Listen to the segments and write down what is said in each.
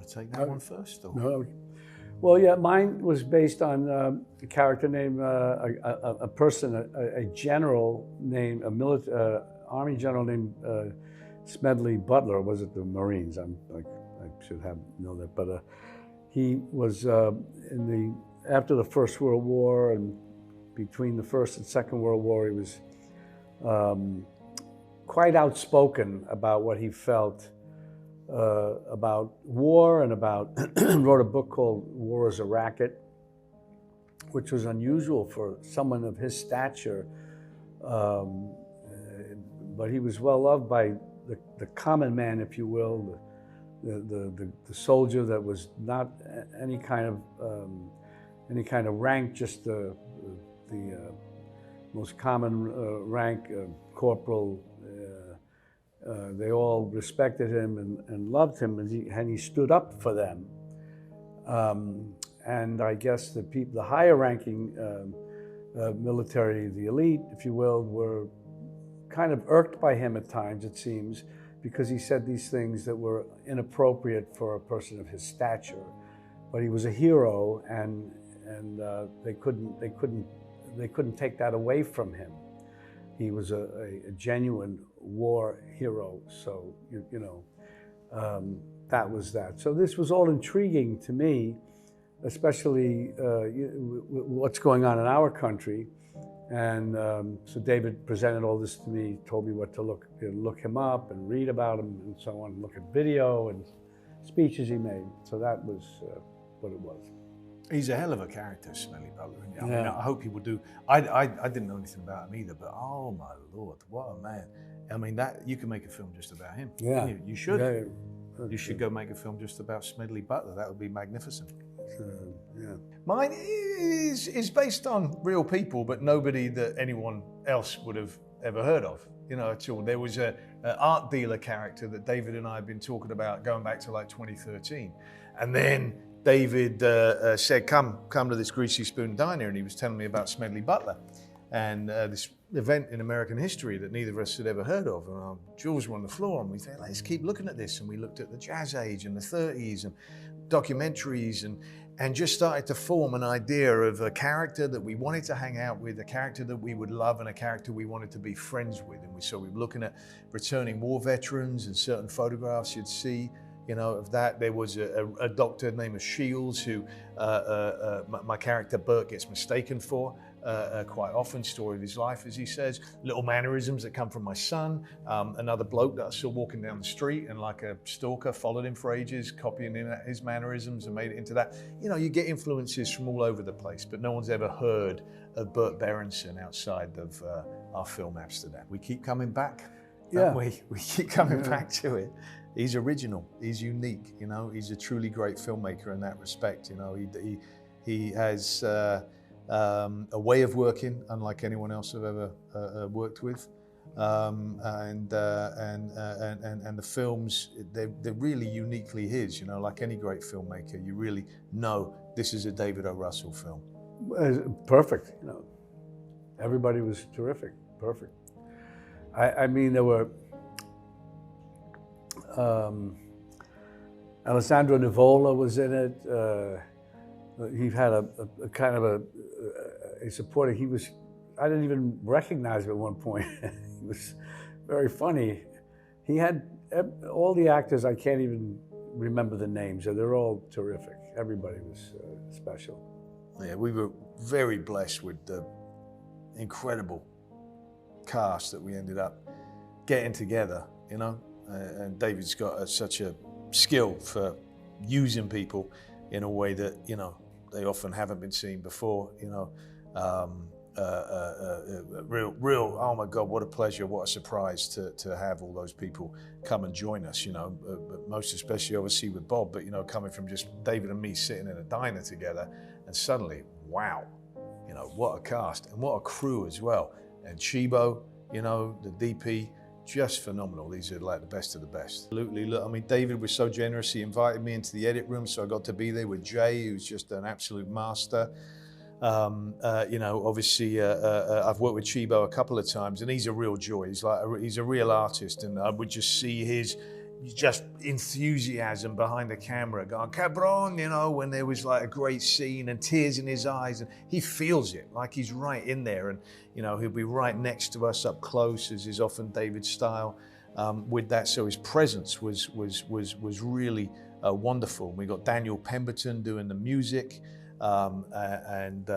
to take that one first? Or? No. Well, yeah, mine was based on a character named a person, a general named Army general named Smedley Butler. Was it the Marines? I should know that, but he was after the First World War and between the First and Second World War, he was quite outspoken about what he felt about war and about wrote a book called War is a Racket, which was unusual for someone of his stature, but he was well loved by the common man, if you will, the soldier that was not any kind of rank, just the most common rank, corporal. They all respected him and loved him, and he stood up for them. And I guess the higher-ranking military, the elite, if you will, were kind of irked by him at times, it seems, because he said these things that were inappropriate for a person of his stature. But he was a hero, and they couldn't take that away from him. He was a genuine war hero, so that was that. So this was all intriguing to me, especially what's going on in our country. And so David presented all this to me, told me what to look him up and read about him and so on, look at video and speeches he made. So that was what it was. He's a hell of a character, Smedley Butler. I mean, Yeah. I hope people do. I didn't know anything about him either, but oh my Lord, what a man. I mean, that you can make a film just about him. Yeah. You should. Yeah. You should go make a film just about Smedley Butler. That would be magnificent. Yeah. Mine is based on real people, but nobody that anyone else would have ever heard of, at all. There was an art dealer character that David and I have been talking about going back to like 2013. And then David said, come to this Greasy Spoon Diner, and he was telling me about Smedley Butler and this event in American history that neither of us had ever heard of. And our jaws were on the floor, and we said, let's keep looking at this. And we looked at the Jazz Age and the 30s and documentaries and just started to form an idea of a character that we wanted to hang out with, a character that we would love, and a character we wanted to be friends with. And so we were looking at returning war veterans and certain photographs you'd see, of that. There was a doctor named Shields who my character Bert gets mistaken for quite often, story of his life, as he says. Little mannerisms that come from my son. Another bloke that I saw walking down the street and like a stalker followed him for ages, copying his mannerisms and made it into that. You get influences from all over the place, but no one's ever heard of Bert Berenson outside of our film Amsterdam. We keep coming back. Yeah. We keep coming back to it. He's original, he's unique, he's a truly great filmmaker in that respect. He has a way of working unlike anyone else I've ever worked with. And the films, they're really uniquely his, like any great filmmaker, you really know this is a David O. Russell film. Perfect, everybody was terrific, perfect. I mean, there were Alessandro Nivola was in it. He had a kind of a supporter. I didn't even recognize him at one point. He was very funny. He had all the actors, I can't even remember the names. They're all terrific. Everybody was special. Yeah, we were very blessed with the incredible cast that we ended up getting together, and David's got such a skill for using people in a way that, they often haven't been seen before, real, oh my God, what a pleasure, what a surprise to have all those people come and join us, but most especially obviously with Bob, but coming from just David and me sitting in a diner together, and suddenly, wow, what a cast and what a crew as well. And Chibo, the DP, just phenomenal. These are like the best of the best. Absolutely. Look, I mean, David was so generous. He invited me into the edit room, so I got to be there with Jay, who's just an absolute master. Obviously, I've worked with Chibo a couple of times, and he's a real joy. He's a real artist, and I would just see his just enthusiasm behind the camera, going cabron, you know, when there was like a great scene and tears in his eyes, and he feels it like he's right in there, and you know he'll be right next to us up close, as is often David's style with that. So his presence was really wonderful. We got Daniel Pemberton doing the music, and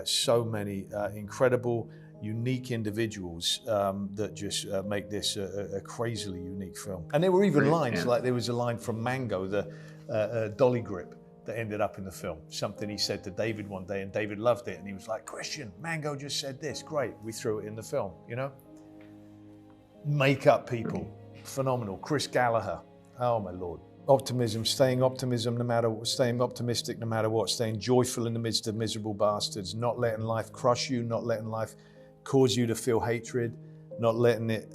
so many incredible, unique individuals that just make this a crazily unique film. And there were even lines, like there was a line from Mango, the dolly grip, that ended up in the film. Something he said to David one day, and David loved it, and he was like, Christian, Mango just said this, great, we threw it in the film, you know? Makeup people, phenomenal. Chris Gallagher, oh my Lord. Optimism, staying optimistic no matter what, staying joyful in the midst of miserable bastards, not letting life crush you, not letting life cause you to feel hatred, not letting it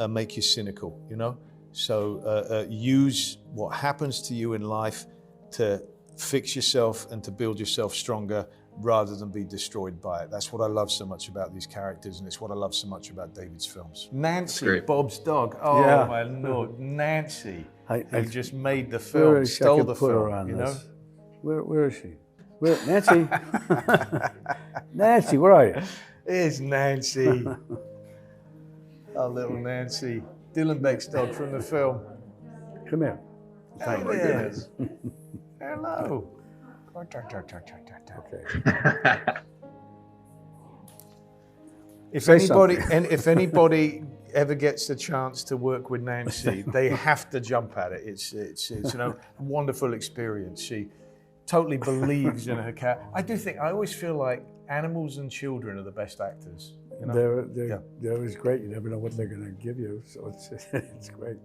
make you cynical, you know? So use what happens to you in life to fix yourself and to build yourself stronger rather than be destroyed by it. That's what I love so much about these characters, and it's what I love so much about David's films. Nancy, Bob's dog. Oh yeah. My Lord, Nancy. Who just made the film, stole the film, you know? Where is she? Nancy? Nancy, where are you? Here's Nancy. Our little Nancy. Dylan Beck's dog from the film. Come here. Thank you. Yes. Hello. Okay. If anybody ever gets the chance to work with Nancy, they have to jump at it. It's a wonderful experience. She totally believes in her cat. I always feel like animals and children are the best actors. You know? They're always great. You never know what they're going to give you, so it's great.